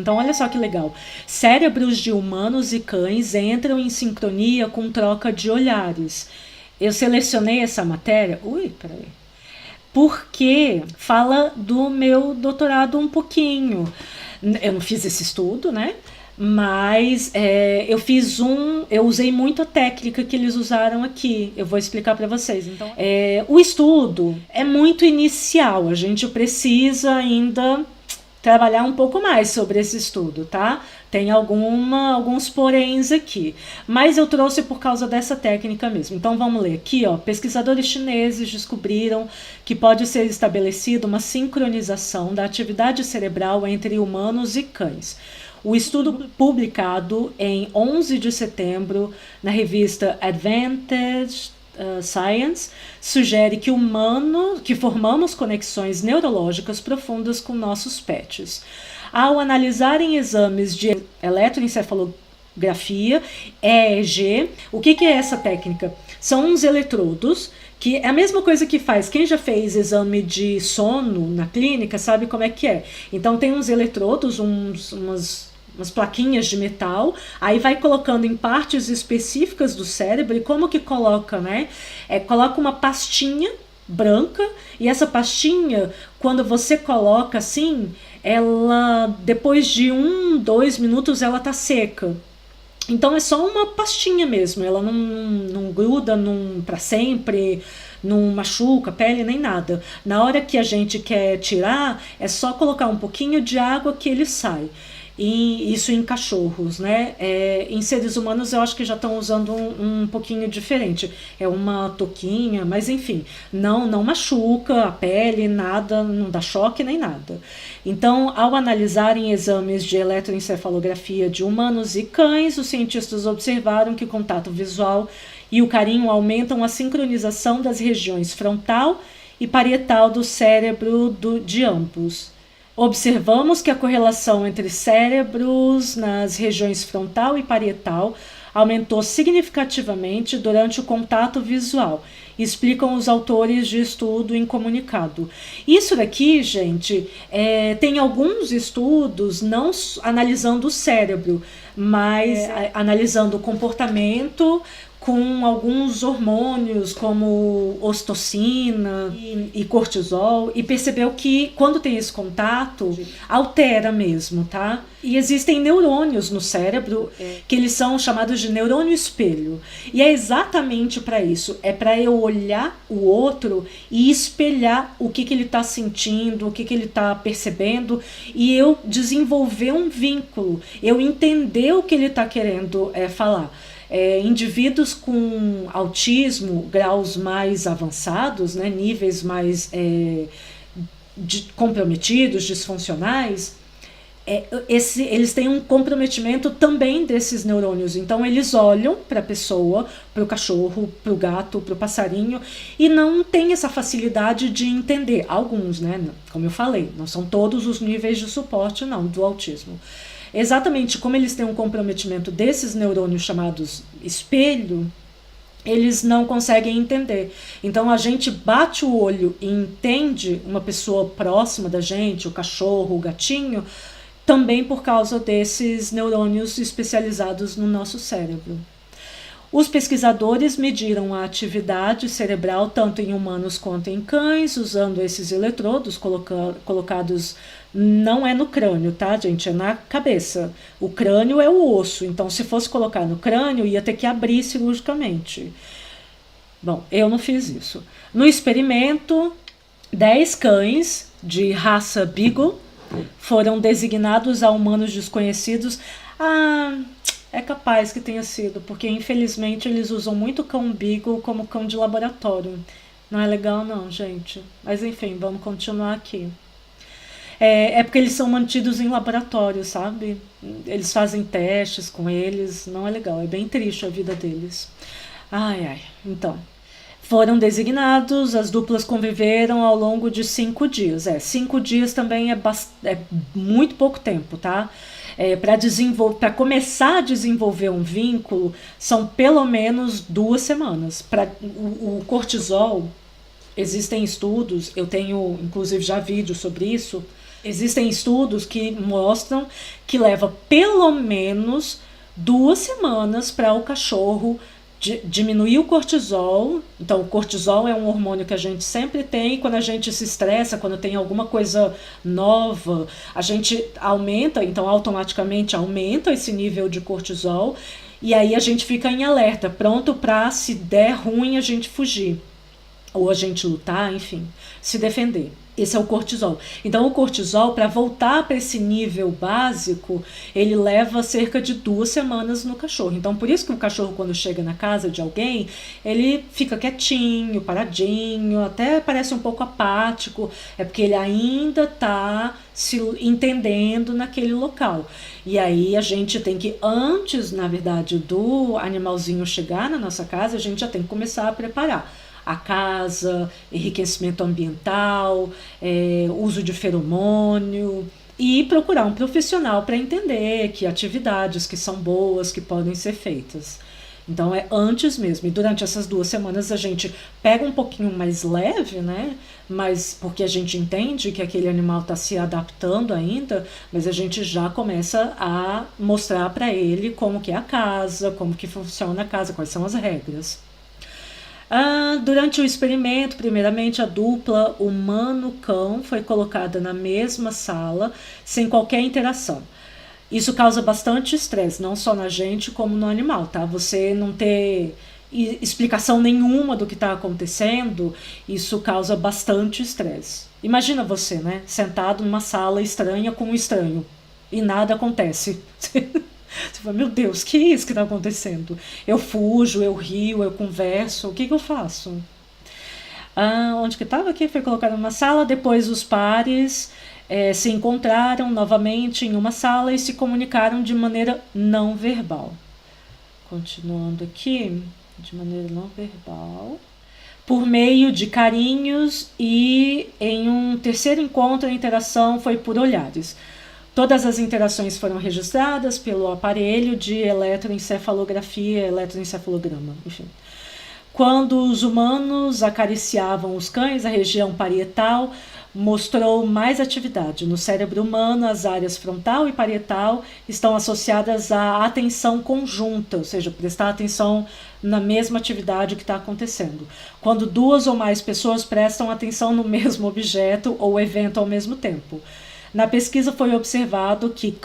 Então, olha só que legal. Cérebros de humanos e cães entram em sincronia com troca de olhares. Eu selecionei essa matéria. Ui, peraí. Porque fala do meu doutorado um pouquinho. Eu não fiz esse estudo, né? Mas eu usei muito a técnica que eles usaram aqui. Eu vou explicar para vocês. Então, o estudo é muito inicial. A gente precisa ainda trabalhar um pouco mais sobre esse estudo, tá? Tem alguns poréns aqui, mas eu trouxe por causa dessa técnica mesmo. Então vamos ler aqui, ó. Pesquisadores chineses descobriram que pode ser estabelecida uma sincronização da atividade cerebral entre humanos e cães. O estudo publicado em 11 de setembro na revista Advanced Science sugere que formamos conexões neurológicas profundas com nossos pets. Ao analisarem exames de eletroencefalografia, EEG, o que é essa técnica? São uns eletrodos, que é a mesma coisa que faz. Quem já fez exame de sono na clínica sabe como é que é. Então tem uns eletrodos, umas plaquinhas de metal, aí vai colocando em partes específicas do cérebro. E como que coloca, né? Coloca uma pastinha branca, e essa pastinha, quando você coloca assim, ela, depois de 2 minutos, ela tá seca. Então é só uma pastinha mesmo, ela não gruda para sempre, não machuca a pele nem nada. Na hora que a gente quer tirar, é só colocar um pouquinho de água que ele sai. E isso em cachorros, né? Em seres humanos eu acho que já estão usando um pouquinho diferente. É uma touquinha, mas enfim, não machuca a pele, nada, não dá choque nem nada. Então, ao analisarem exames de eletroencefalografia de humanos e cães, os cientistas observaram que o contato visual e o carinho aumentam a sincronização das regiões frontal e parietal do cérebro de ambos. Observamos que a correlação entre cérebros nas regiões frontal e parietal aumentou significativamente durante o contato visual, explicam os autores de estudo em comunicado. Isso daqui, gente, tem alguns estudos não analisando o cérebro, mas analisando o comportamento com alguns hormônios como ocitocina e cortisol, e percebeu que quando tem esse contato, altera mesmo, tá? E existem neurônios no cérebro que eles são chamados de neurônio espelho. E é exatamente para isso, é para eu olhar o outro e espelhar o que ele está sentindo, o que ele está percebendo, e eu desenvolver um vínculo, eu entender o que ele está querendo falar. Indivíduos com autismo, graus mais avançados, né, níveis mais comprometidos, disfuncionais, eles têm um comprometimento também desses neurônios. Então eles olham para a pessoa, para o cachorro, para o gato, para o passarinho, e não tem essa facilidade de entender. Alguns, né, como eu falei, não são todos os níveis de suporte não, do autismo. Exatamente como eles têm um comprometimento desses neurônios chamados espelho, eles não conseguem entender. Então a gente bate o olho e entende uma pessoa próxima da gente, o cachorro, o gatinho, também por causa desses neurônios especializados no nosso cérebro. Os pesquisadores mediram a atividade cerebral tanto em humanos quanto em cães, usando esses eletrodos colocados, não é no crânio, tá, gente? É na cabeça. O crânio é o osso, então se fosse colocar no crânio, ia ter que abrir cirurgicamente. Bom, eu não fiz isso. No experimento, 10 cães de raça Beagle foram designados a humanos desconhecidos. É capaz que tenha sido, porque infelizmente eles usam muito cão Beagle como cão de laboratório. Não é legal não, gente. Mas enfim, vamos continuar aqui. Porque eles são mantidos em laboratório, sabe? Eles fazem testes com eles, não é legal, é bem triste a vida deles. Então, foram designados, as duplas conviveram ao longo de 5 dias. 5 dias também é muito pouco tempo, tá? Para começar a desenvolver um vínculo, são pelo menos 2 semanas. O cortisol, existem estudos, eu tenho inclusive já vídeo sobre isso, Existem estudos que mostram que leva pelo menos 2 semanas para o cachorro diminuir o cortisol. Então, o cortisol é um hormônio que a gente sempre tem quando a gente se estressa, quando tem alguma coisa nova, a gente aumenta, então automaticamente aumenta esse nível de cortisol, e aí a gente fica em alerta, pronto para, se der ruim, a gente fugir, ou a gente lutar, enfim, se defender. Esse é o cortisol. Então, o cortisol, para voltar para esse nível básico, ele leva cerca de 2 semanas no cachorro. Então, por isso que o cachorro, quando chega na casa de alguém, ele fica quietinho, paradinho, até parece um pouco apático, é porque ele ainda está se entendendo naquele local. E aí a gente tem que, antes, na verdade, do animalzinho chegar na nossa casa, a gente já tem que começar a preparar a casa, enriquecimento ambiental, uso de feromônio, e procurar um profissional para entender que atividades que são boas, que podem ser feitas. Então é antes mesmo. E durante essas 2 semanas a gente pega um pouquinho mais leve, né? Mas porque a gente entende que aquele animal está se adaptando ainda, mas a gente já começa a mostrar para ele como que é a casa, como que funciona a casa, quais são as regras. Durante o experimento, primeiramente, a dupla humano-cão foi colocada na mesma sala, sem qualquer interação. Isso causa bastante estresse, não só na gente como no animal, tá? Você não ter explicação nenhuma do que está acontecendo, isso causa bastante estresse. Imagina você, né? Sentado numa sala estranha com um estranho e nada acontece. Você fala, meu Deus, que é isso que está acontecendo? Eu fujo, eu rio, eu converso, o que eu faço? Onde que estava aqui? Foi colocado numa sala, depois os pares se encontraram novamente em uma sala e se comunicaram de maneira não verbal. Continuando aqui, de maneira não verbal, por meio de carinhos, e em um terceiro encontro a interação foi por olhares. Todas as interações foram registradas pelo aparelho de eletroencefalografia, eletroencefalograma, enfim. Quando os humanos acariciavam os cães, a região parietal mostrou mais atividade. No cérebro humano, as áreas frontal e parietal estão associadas à atenção conjunta, ou seja, prestar atenção na mesma atividade que está acontecendo. Quando 2 ou mais pessoas prestam atenção no mesmo objeto ou evento ao mesmo tempo. Na pesquisa foi observado que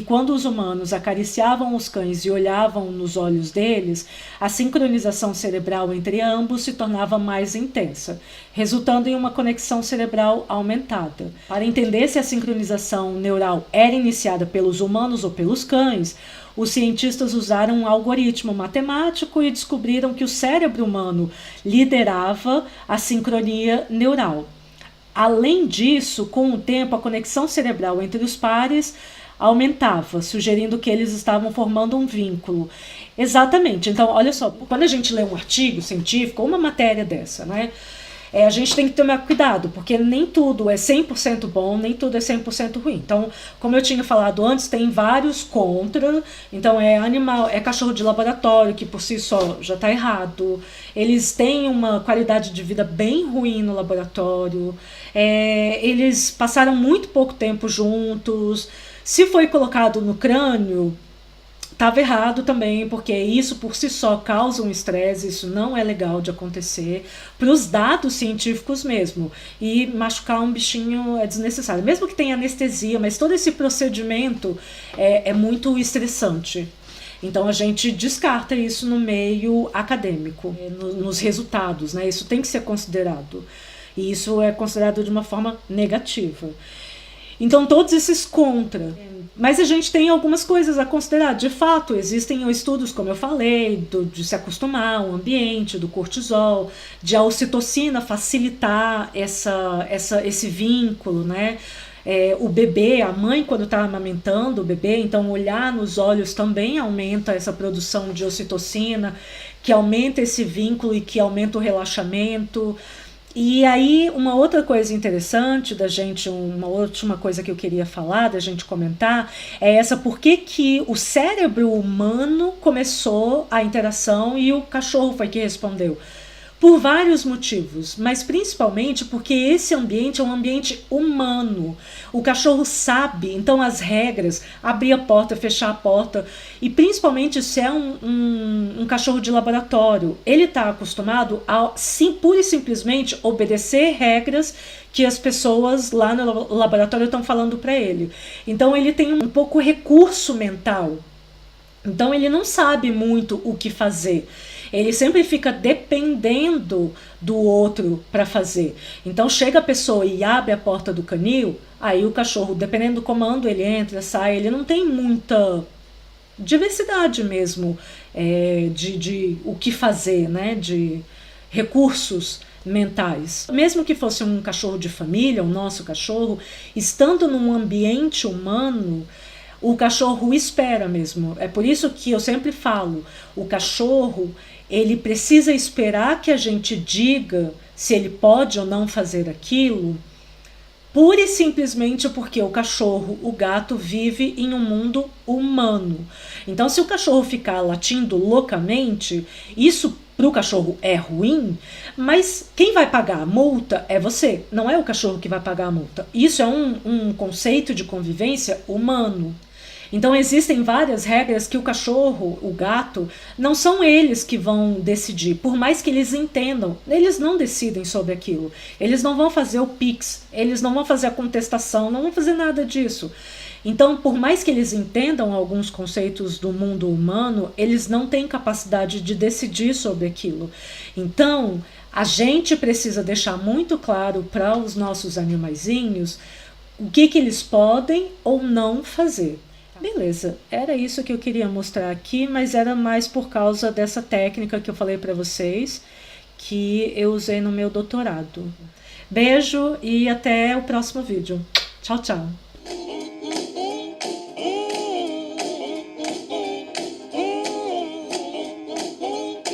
quando os humanos acariciavam os cães e olhavam nos olhos deles, a sincronização cerebral entre ambos se tornava mais intensa, resultando em uma conexão cerebral aumentada. Para entender se a sincronização neural era iniciada pelos humanos ou pelos cães, os cientistas usaram um algoritmo matemático e descobriram que o cérebro humano liderava a sincronia neural. Além disso, com o tempo, a conexão cerebral entre os pares aumentava, sugerindo que eles estavam formando um vínculo. Exatamente. Então, olha só, quando a gente lê um artigo científico ou uma matéria dessa, né, a gente tem que tomar cuidado, porque nem tudo é 100% bom, nem tudo é 100% ruim. Então, como eu tinha falado antes, tem vários contra. Então, é cachorro de laboratório, que por si só já está errado. Eles têm uma qualidade de vida bem ruim no laboratório. Eles passaram muito pouco tempo juntos. Se foi colocado no crânio, estava errado também, porque isso por si só causa um estresse, isso não é legal de acontecer, para os dados científicos mesmo. E machucar um bichinho é desnecessário, mesmo que tenha anestesia, mas todo esse procedimento é muito estressante. Então a gente descarta isso no meio acadêmico, nos resultados, né? Isso tem que ser considerado. E isso é considerado de uma forma negativa. Então, todos esses contra. Mas a gente tem algumas coisas a considerar. De fato, existem estudos, como eu falei, de se acostumar ao ambiente, do cortisol, de a ocitocina facilitar esse vínculo, né? O bebê, a mãe, quando está amamentando o bebê, então olhar nos olhos também aumenta essa produção de ocitocina, que aumenta esse vínculo e que aumenta o relaxamento. E aí, uma outra coisa interessante da gente, uma última coisa que eu queria falar, da gente comentar, é essa: por que o cérebro humano começou a interação e o cachorro foi que respondeu. Por vários motivos, mas principalmente porque esse ambiente é um ambiente humano. O cachorro sabe, então, as regras, abrir a porta, fechar a porta, e principalmente se é um cachorro de laboratório, ele está acostumado a pura e simplesmente obedecer regras que as pessoas lá no laboratório estão falando para ele. Então ele tem um pouco recurso mental. Então ele não sabe muito o que fazer. Ele sempre fica dependendo do outro para fazer. Então chega a pessoa e abre a porta do canil, aí o cachorro, dependendo do comando, ele entra, sai, ele não tem muita diversidade mesmo de o que fazer, né? De recursos mentais. Mesmo que fosse um cachorro de família, o nosso cachorro, estando num ambiente humano, o cachorro espera mesmo. É por isso que eu sempre falo, o cachorro, ele precisa esperar que a gente diga se ele pode ou não fazer aquilo, pura e simplesmente porque o cachorro, o gato, vive em um mundo humano. Então, se o cachorro ficar latindo loucamente, isso para o cachorro é ruim, mas quem vai pagar a multa é você, não é o cachorro que vai pagar a multa. Isso é um conceito de convivência humano. Então existem várias regras que o cachorro, o gato, não são eles que vão decidir. Por mais que eles entendam, eles não decidem sobre aquilo. Eles não vão fazer o pix, eles não vão fazer a contestação, não vão fazer nada disso. Então, por mais que eles entendam alguns conceitos do mundo humano, eles não têm capacidade de decidir sobre aquilo. Então, a gente precisa deixar muito claro para os nossos animaizinhos o que eles podem ou não fazer. Beleza, era isso que eu queria mostrar aqui, mas era mais por causa dessa técnica que eu falei para vocês, que eu usei no meu doutorado. Beijo e até o próximo vídeo. Tchau, tchau.